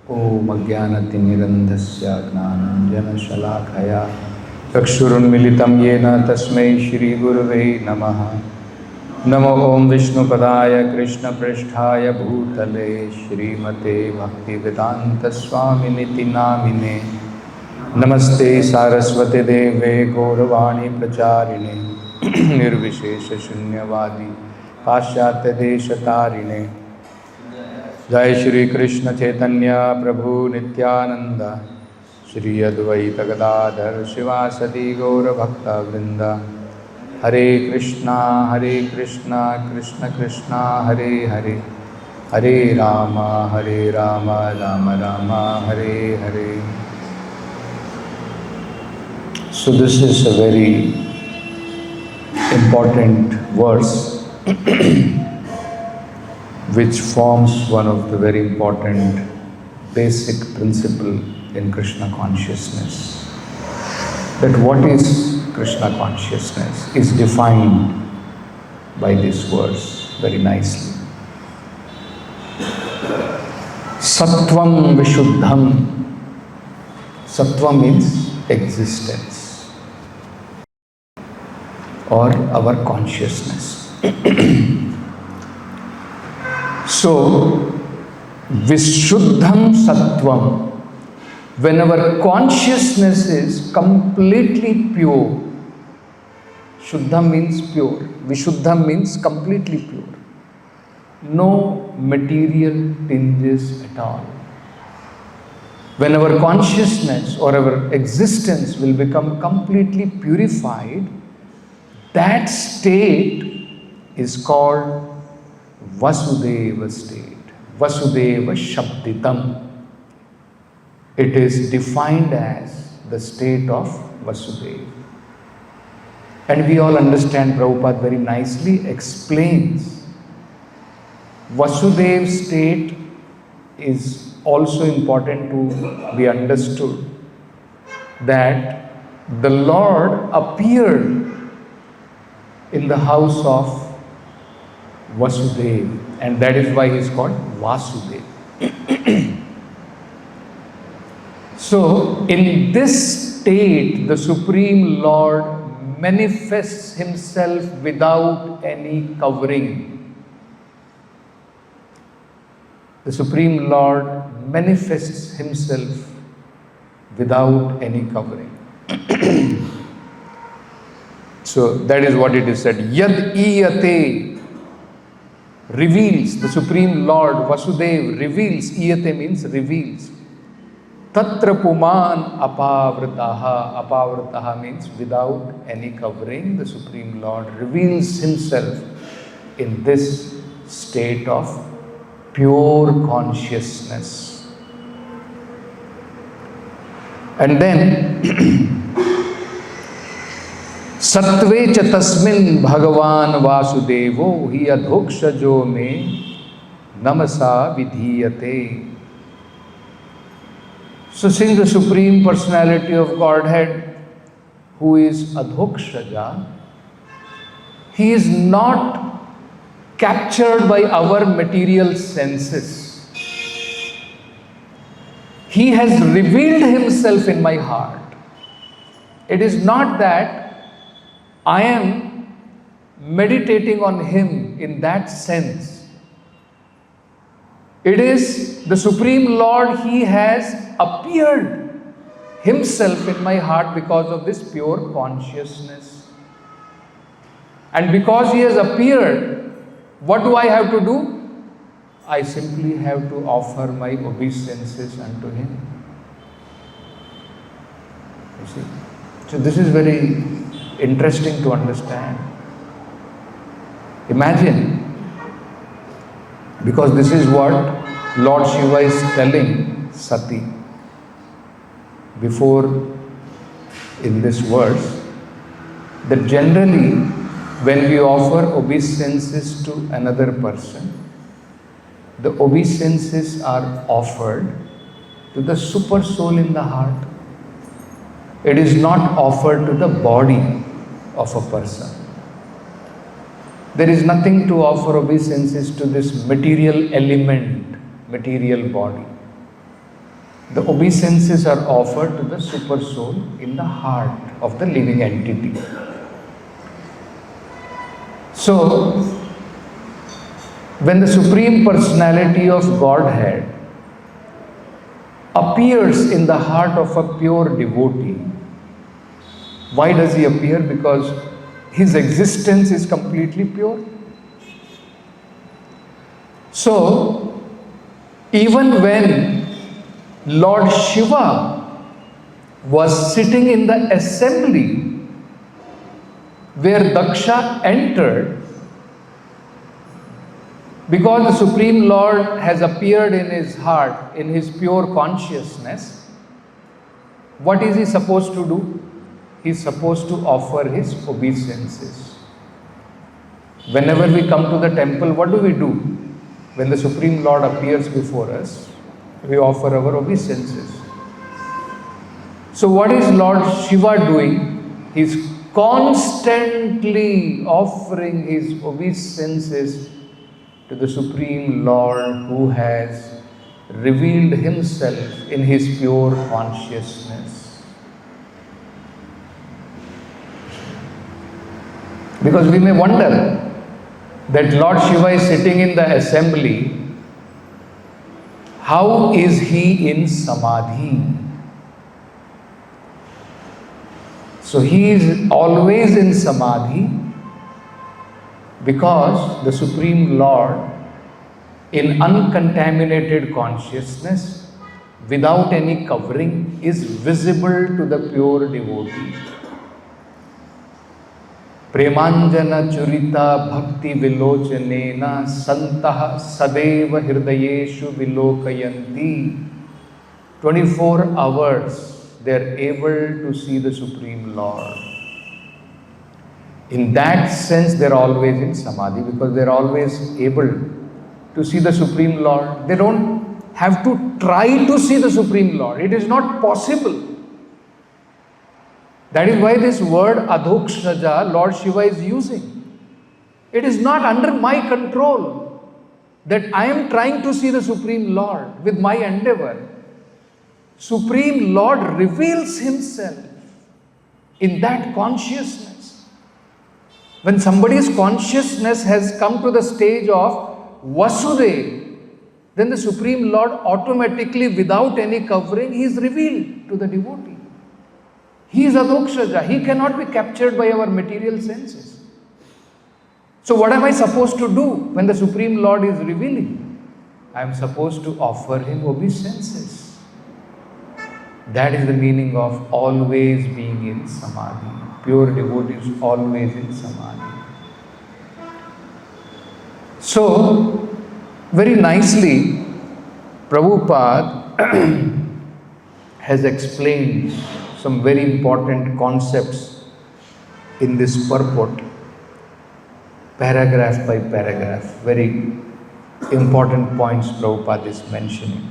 Om Ajnanatimirandhasya Gnananjanashalakaya Chakshurunmilitam Yena Tasmai Shri Gurave Namaha. Namo Om Vishnupadaya Krishna Prishthaya Bhutale Shrimate Bhaktivedanta Swaminiti Namine Namaste Saraswate Deve Gauravani Pracharine Nirvishesha Shunyavadi Pashyatya Deshatarine Jai Shri Krishna Chaitanya Prabhu Nityananda Shri Advaita Gadadhar Shivasati Gaura Bhakta Vrinda Hare Krishna Krishna Krishna Hare Hare Hare Rama Rama Rama Hare Hare. So this is a very important verse which forms one of the very important basic principle in Krishna consciousness. That what is Krishna consciousness is defined by this verse very nicely. Sattvam Vishuddham. Sattva means existence or our consciousness. So, Vishuddham Sattvam, when our consciousness is completely pure, Shuddham means pure, Vishuddham means completely pure, no material tinges at all. When our consciousness or our existence will become completely purified, that state is called Vasudeva state, Vasudeva Shabditam. It is defined as the state of Vasudeva. And we all understand, Prabhupada very nicely explains Vasudeva state is also important to be understood, that the Lord appeared in the house of Vasudeva, and that is why he is called Vasudeva. So, in this state, the Supreme Lord manifests himself without any covering. The Supreme Lord manifests himself without any covering. So, that is what it is said. Yad iyate reveals, the Supreme Lord Vasudeva reveals, iyate means reveals. Tatra puman apavrataha, apavrataha means without any covering, the Supreme Lord reveals himself in this state of pure consciousness. And then Sattve cha tasmin Bhagavan Vasudevo hi adhokshajo me namasa vidhiyate. So since the Supreme Personality of Godhead, who is Adhokshaja, he is not captured by our material senses. He has revealed himself in my heart. It is not that I am meditating on him in that sense. It is the Supreme Lord, he has appeared himself in my heart because of this pure consciousness. And because he has appeared, what do I have to do? I simply have to offer my obeisances unto him. You see? So this is very interesting to understand. Imagine, because this is what Lord Shiva is telling Sati before in this verse, that generally when we offer obeisances to another person, the obeisances are offered to the super soul in the heart. It is not offered to the body of a person. There is nothing to offer obeisances to this material element, material body. the obeisances are offered to the super soul in the heart of the living entity. So, when the Supreme Personality of Godhead appears in the heart of a pure devotee, why does he appear? Because his existence is completely pure. So, even when Lord Shiva was sitting in the assembly where Daksha entered, because the Supreme Lord has appeared in his heart, in his pure consciousness, what is he supposed to do? He is supposed to offer his obeisances. Whenever we come to the temple, what do we do? When the Supreme Lord appears before us, we offer our obeisances. So what is Lord Shiva doing? He is constantly offering his obeisances to the Supreme Lord who has revealed himself in his pure consciousness. Because we may wonder that Lord Shiva is sitting in the assembly, how is he in Samadhi? So he is always in Samadhi because the Supreme Lord, in uncontaminated consciousness, without any covering, is visible to the pure devotee. Premanjana churita bhakti vilochanena santah sadeva hirdayeshu vilokayanti. 24 hours they are able to see the Supreme Lord. In that sense, they are always in Samadhi because they are always able to see the Supreme Lord. They don't have to try to see the Supreme Lord. It is not possible. That is why this word adhokshaja Lord Shiva is using. It is not under my control that I am trying to see the Supreme Lord with my endeavor. Supreme Lord reveals himself in that consciousness. When somebody's consciousness has come to the stage of Vasudeva, then the Supreme Lord automatically, without any covering, he is revealed to the devotee. He is adhokshaja. He cannot be captured by our material senses. So what am I supposed to do when the Supreme Lord is revealing? I am supposed to offer him obeisances. That is the meaning of always being in Samadhi. Pure devotees always in Samadhi. So, very nicely, Prabhupada has explained some very important concepts in this purport, paragraph by paragraph. Very important points Prabhupada is mentioning.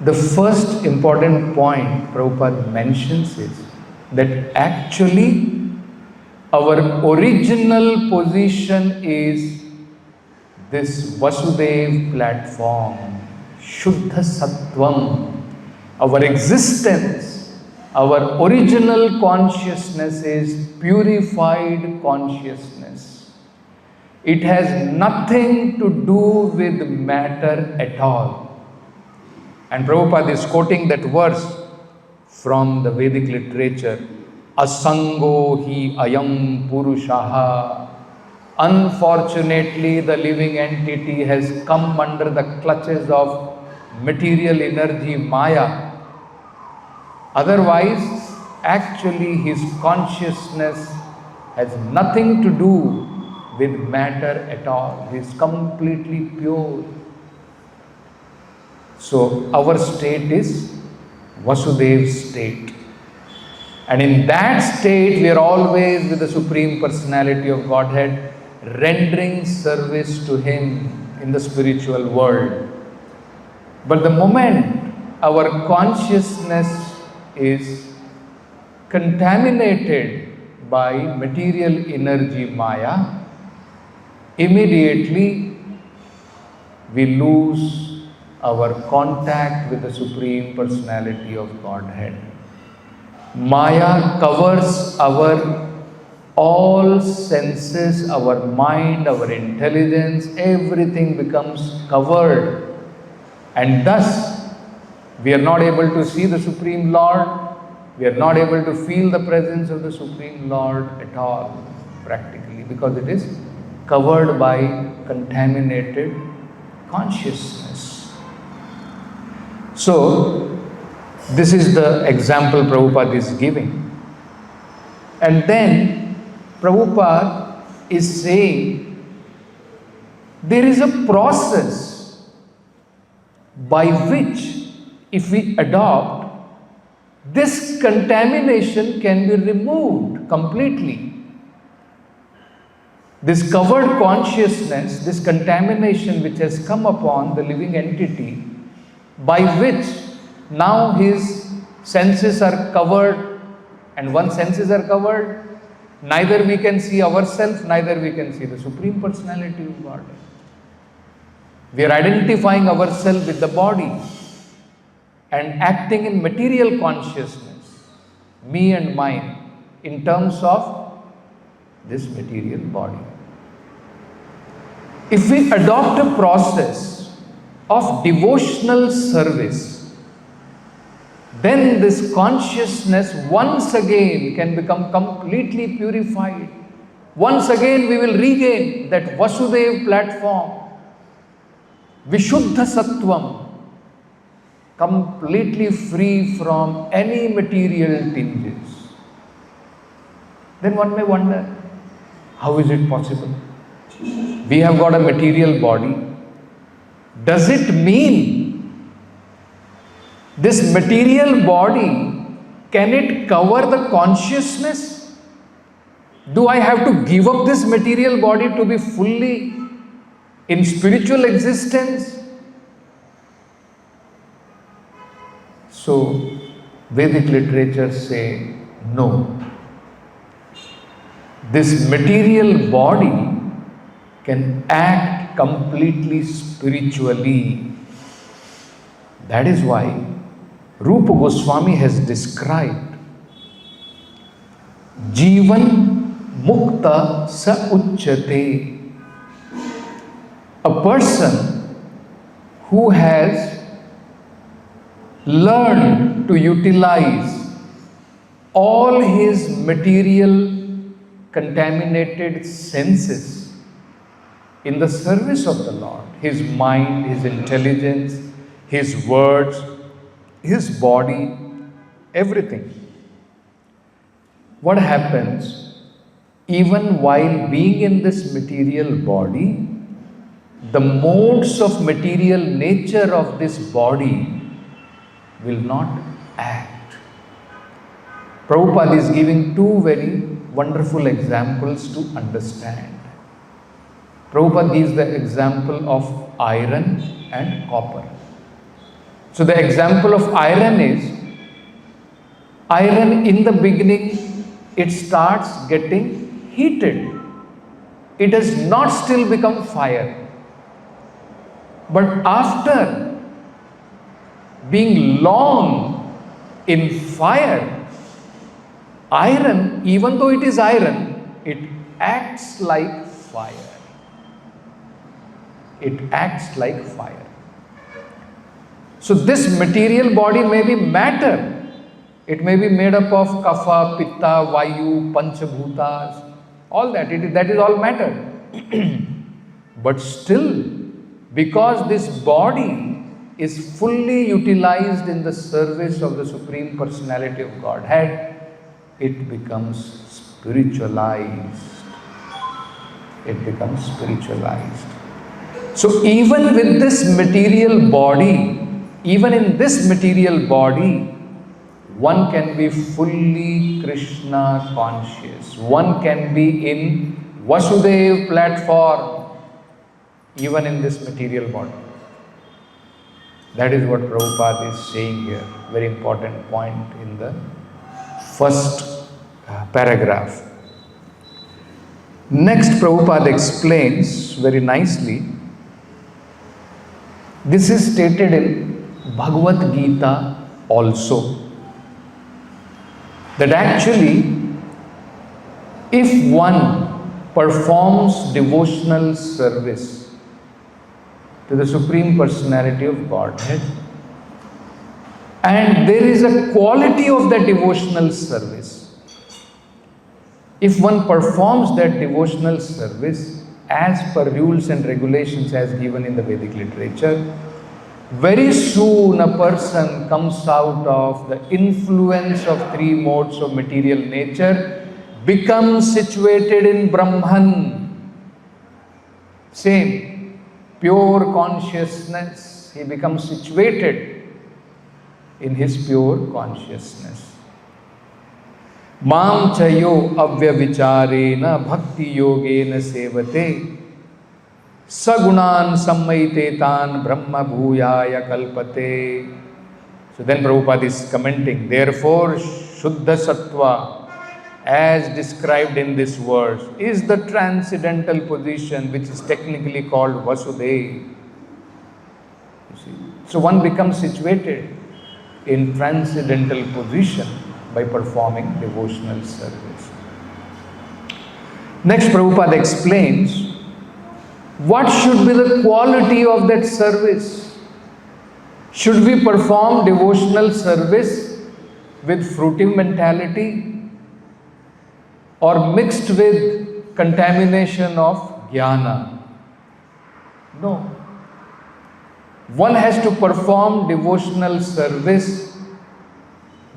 The first important point Prabhupada mentions is that actually our original position is this Vasudeva platform, Shuddha Sattvam. Our existence, our original consciousness is purified consciousness. It has nothing to do with matter at all. And Prabhupada is quoting that verse from the Vedic literature, Asango hi ayam purushaha. Unfortunately, the living entity has come under the clutches of material energy, Maya. Otherwise, actually his consciousness has nothing to do with matter at all. He is completely pure. So our state is Vasudeva's state. And in that state, we are always with the Supreme Personality of Godhead, rendering service to Him in the spiritual world. But the moment our consciousness is contaminated by material energy Maya, immediately we lose our contact with the Supreme Personality of Godhead. Maya covers our all senses, our mind, our intelligence, everything becomes covered. And thus, we are not able to see the Supreme Lord, we are not able to feel the presence of the Supreme Lord at all, practically, because it is covered by contaminated consciousness. So, this is the example Prabhupada is giving. And then Prabhupada is saying there is a process by which, if we adopt, this contamination can be removed completely. This covered consciousness, this contamination which has come upon the living entity, by which now his senses are covered, and once senses are covered, neither we can see ourselves, neither we can see the Supreme Personality of God. We are identifying ourselves with the body and acting in material consciousness, me and mine, in terms of this material body. If we adopt a process of devotional service, then this consciousness once again can become completely purified. Once again we will regain that Vasudeva platform, Vishuddha Sattvam, completely free from any material tinges. Then one may wonder, how is it possible? We have got a material body. Does it mean this material body, can it cover the consciousness? Do I have to give up this material body to be fully in spiritual existence? So, Vedic literature say, no. This material body can act completely spiritually. That is why Rupa Goswami has described Jivan Mukta Sa Uchyate, a person who has learned to utilize all his material contaminated senses in the service of the Lord, his mind, his intelligence, his words, his body, everything. What happens? Even while being in this material body, the modes of material nature of this body will not act. Prabhupada is giving two very wonderful examples to understand. Prabhupada gives the example of iron and copper. So the example of iron is, iron in the beginning, it starts getting heated. It has not still become fire. But after being long in fire, iron, even though it is iron, it acts like fire. It acts like fire. So this material body may be matter. It may be made up of kapha, pitta, vayu, panchabhutas, all that. That is all matter. But still, because this body is fully utilized in the service of the Supreme Personality of Godhead, it becomes spiritualized. It becomes spiritualized. So even with this material body, even in this material body, one can be fully Krishna conscious. One can be in Vasudeva platform, even in this material body. That is what Prabhupada is saying here. Very important point in the first paragraph. Next, Prabhupada explains very nicely This is stated in Bhagavad Gita also. That actually, if one performs devotional service to the Supreme Personality of Godhead, and there is a quality of that devotional service, if one performs that devotional service as per rules and regulations as given in the Vedic literature, very soon a person comes out of the influence of three modes of material nature, becomes situated in Brahman. Same, pure consciousness, he becomes situated in his pure consciousness. Mam chayo avyavicharena bhakti yogena sevate sagunan sammaitetan brahma bhuyaya kalpate. So then Prabhupada is commenting, therefore Shuddha Sattva, as described in this verse, is the transcendental position which is technically called Vasudeva. You see? So one becomes situated in transcendental position by performing devotional service. Next, Prabhupada explains what should be the quality of that service. Should we perform devotional service with fruitive mentality or mixed with contamination of jnana? No. One has to perform devotional service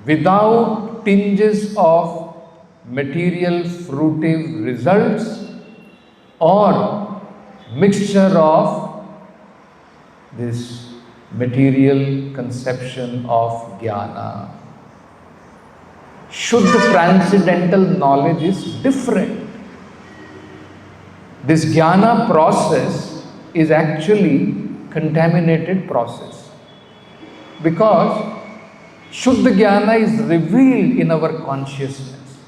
without tinges of material fruitive results or mixture of this material conception of jnana. Shuddha transcendental knowledge is different. This jnana process is actually contaminated process, because Shuddha Jnana is revealed in our consciousness.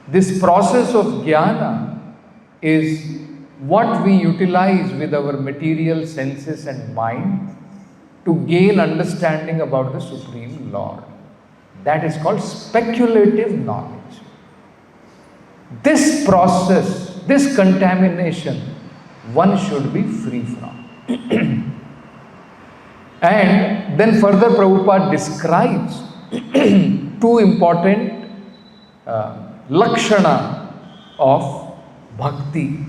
This process of Jnana is what we utilize with our material senses and mind to gain understanding about the Supreme Lord. That is called speculative knowledge. This process, this contamination, one should be free from. And then further Prabhupada describes two important Lochana of bhakti.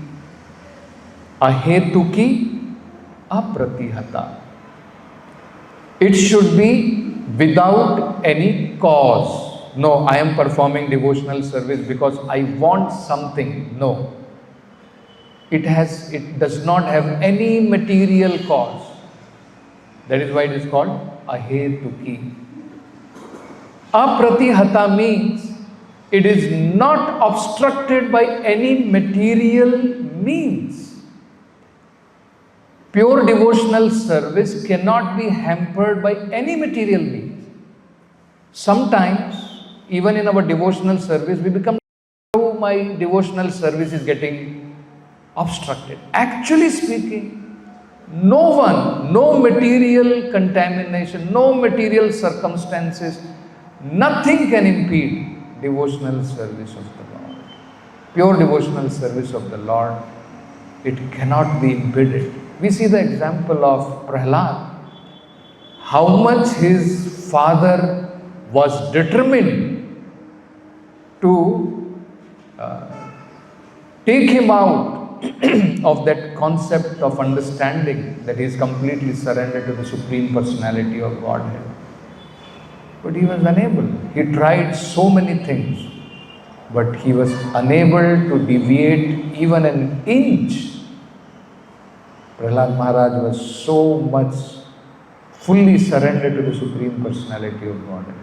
Ahetuki, apratihata. It should be without any cause. No, I am performing devotional service because I want something. No. It does not have any material cause. That is why it is called ahetuki. Apratihata means it is not obstructed by any material means. Pure devotional service cannot be hampered by any material means. Sometimes, even in our devotional service, we become, oh, my devotional service is getting obstructed. Actually speaking, no one, no material contamination, no material circumstances, nothing can impede devotional service of the Lord. Pure devotional service of the Lord, it cannot be impeded. We see the example of Prahlad, how much his father was determined to take him out of that concept of understanding that he is completely surrendered to the Supreme Personality of Godhead. But he was unable. He tried so many things, but he was unable to deviate even an inch. Prahlad Maharaj was so much fully surrendered to the Supreme Personality of Godhead.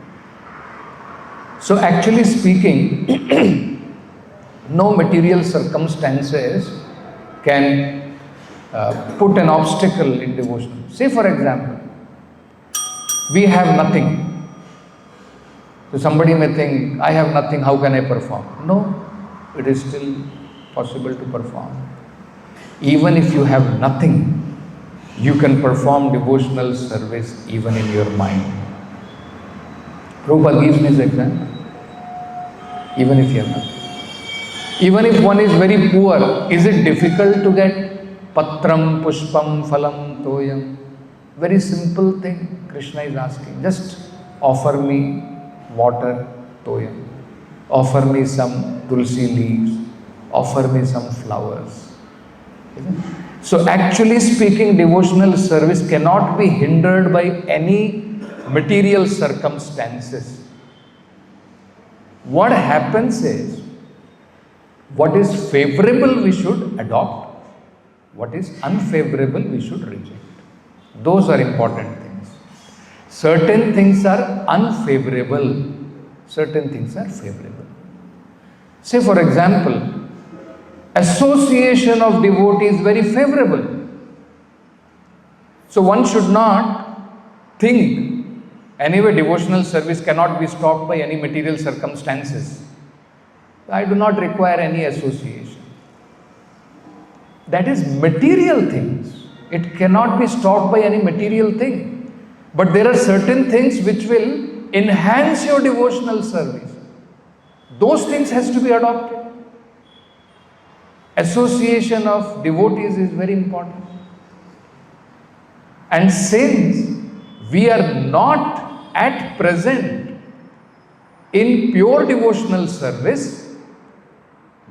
So actually speaking, no material circumstances can put an obstacle in devotion. Say for example, we have nothing. So somebody may think, I have nothing, how can I perform? No, it is still possible to perform. Even if you have nothing, you can perform devotional service even in your mind. Prabhupada gives this example. Even if you have not. Even if one is very poor, is it difficult to get patram, pushpam, phalam, toyam? Very simple thing Krishna is asking. Just offer me water, toyam. Offer me some tulsi leaves. Offer me some flowers. So actually speaking, devotional service cannot be hindered by any material circumstances. What happens is, what is favorable we should adopt, what is unfavorable we should reject. Those are important things. Certain things are unfavorable, certain things are favorable. Say for example, association of devotees is very favorable. So one should not think, anyway devotional service cannot be stopped by any material circumstances. I do not require any association. That is material things. It cannot be stopped by any material thing. But there are certain things which will enhance your devotional service. Those things has to be adopted. Association of devotees is very important. And since we are not at present in pure devotional service,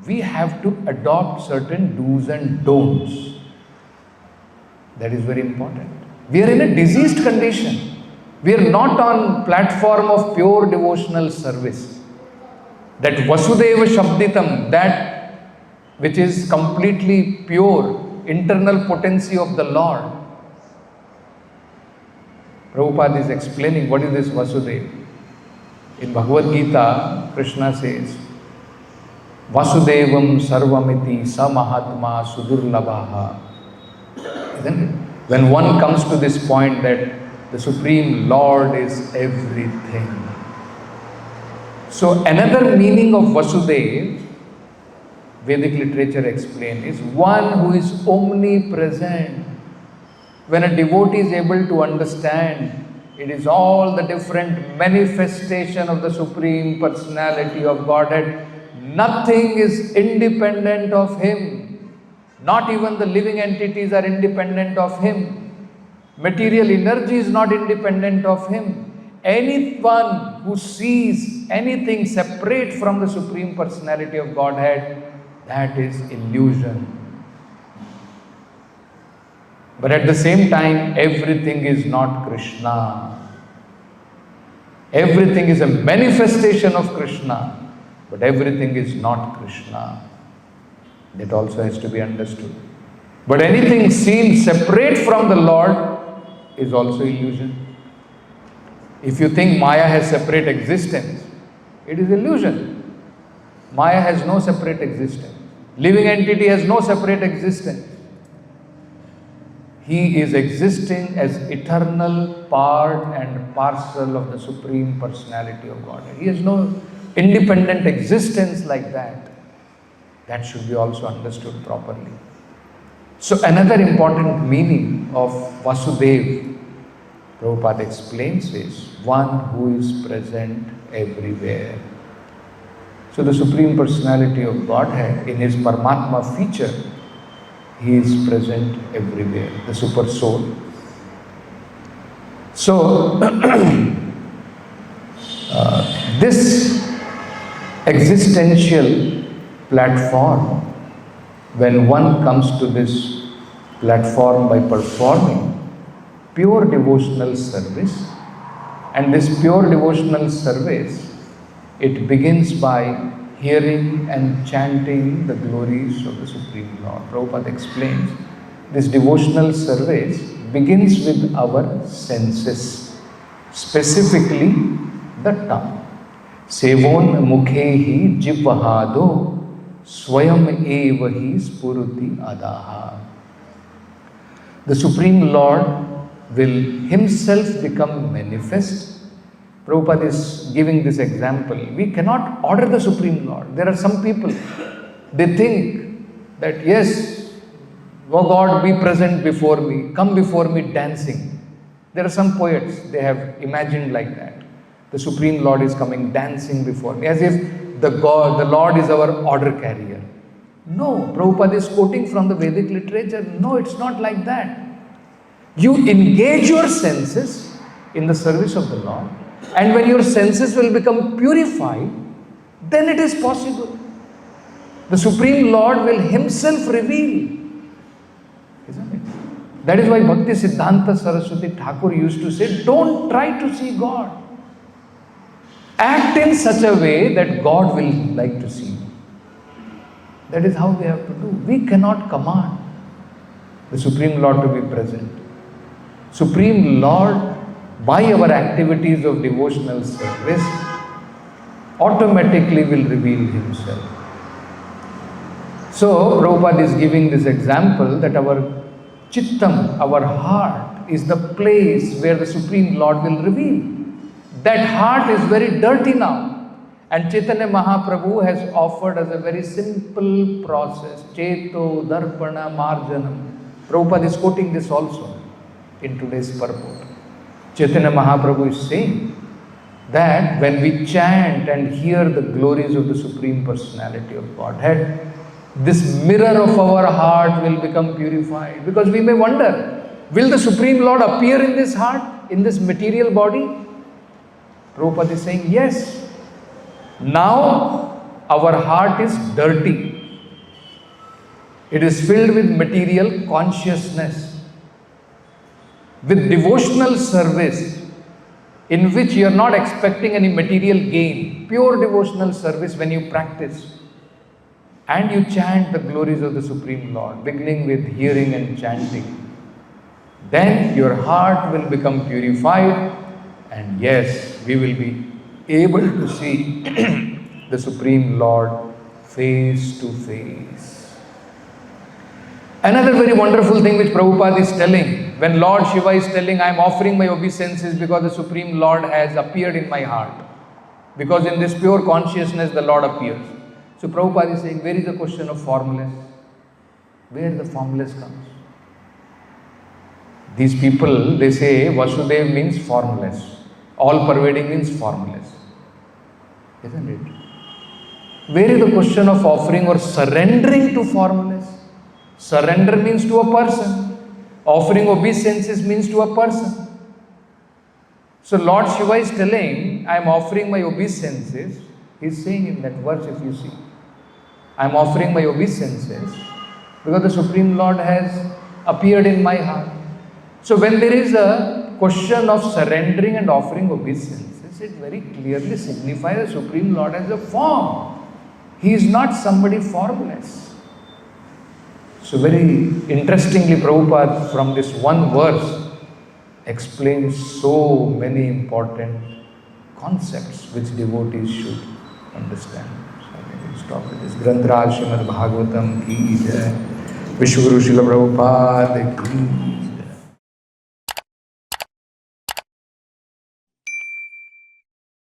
we have to adopt certain do's and don'ts. That is very important. We are in a diseased condition. We are not on platform of pure devotional service. That Vasudeva Shabditam, that which is completely pure, internal potency of the Lord. Prabhupada is explaining what is this Vasudeva. In Bhagavad Gita, Krishna says, Vasudevam sarvamiti samahatma sudurlabhaha. Isn't it? When one comes to this point that the Supreme Lord is everything. So another meaning of Vasudeva, Vedic literature explains, is one who is omnipresent. When a devotee is able to understand, it is all the different manifestation of the Supreme Personality of Godhead. Nothing is independent of Him. Not even the living entities are independent of Him. Material energy is not independent of Him. Anyone who sees anything separate from the Supreme Personality of Godhead, that is illusion. But at the same time, everything is not Krishna. Everything is a manifestation of Krishna. But everything is not Krishna. That also has to be understood. But anything seen separate from the Lord is also illusion. If you think Maya has separate existence, it is illusion. Maya has no separate existence. Living entity has no separate existence. He is existing as eternal part and parcel of the Supreme Personality of Godhead. He has no independent existence like that. That should be also understood properly. So another important meaning of Vasudeva, Prabhupada explains, is one who is present everywhere. So the Supreme Personality of Godhead, in His Paramatma feature, He is present everywhere, the Super Soul. So this existential platform, when one comes to this platform by performing pure devotional service, and this pure devotional service, it begins by hearing and chanting the glories of the Supreme Lord. Prabhupada explains, this devotional service begins with our senses, specifically the tongue. Sevon mukhehi jivvahado swayam evahi spuruti adaha. The Supreme Lord will Himself become manifest. Prabhupada is giving this example. We cannot order the Supreme Lord. There are some people, they think that yes, Oh God, be present before me, come before me dancing. There are some poets, they have imagined like that. The Supreme Lord is coming dancing before me, as if the Lord is our order carrier. No, Prabhupada is quoting from the Vedic literature. No, it's not like that. You engage your senses in the service of the Lord, and when your senses will become purified, then it is possible. The Supreme Lord will Himself reveal. Isn't it? That is why Bhakti Siddhanta Saraswati Thakur used to say, don't try to see God. Act in such a way that God will like to see you. That is how we have to do. We cannot command the Supreme Lord to be present. Supreme Lord, by our activities of devotional service, automatically will reveal Himself. So, Prabhupada is giving this example that our chittam, our heart, is the place where the Supreme Lord will reveal. That heart is very dirty now. And Chaitanya Mahaprabhu has offered us a very simple process. Cheto Darpana Marjanam. Prabhupada is quoting this also in today's purport. Chaitanya Mahaprabhu is saying that when we chant and hear the glories of the Supreme Personality of Godhead, this mirror of our heart will become purified. Because we may wonder, will the Supreme Lord appear in this heart, in this material body? Prabhupada is saying, yes. Now our heart is dirty. It is filled with material consciousness, with devotional service, in which you are not expecting any material gain. Pure devotional service when you practice. And you chant the glories of the Supreme Lord, beginning with hearing and chanting. Then your heart will become purified, and yes, we will be able to see the Supreme Lord face to face. Another very wonderful thing which Prabhupada is telling, when Lord Shiva is telling, I am offering my obeisances because the Supreme Lord has appeared in my heart. Because in this pure consciousness the Lord appears. So Prabhupada is saying, where is the question of formless? Where the formless comes? These people, they say Vasudeva means formless. All pervading means formless. Isn't it? Where is the question of offering or surrendering to formless? Surrender means to a person. Offering obeisances means to a person. So Lord Shiva is telling, I am offering my obeisances. He is saying in that verse, if you see, I am offering my obeisances because the Supreme Lord has appeared in my heart. So when there is a question of surrendering and offering obeisances, it very clearly signifies the Supreme Lord as a form. He is not somebody formless. So very interestingly, Prabhupada from this one verse explains so many important concepts which devotees should understand. So I will stop with this. Grantaraj Srimad Bhagavatam ki jai. Vishwaguru Srila Prabhupada ki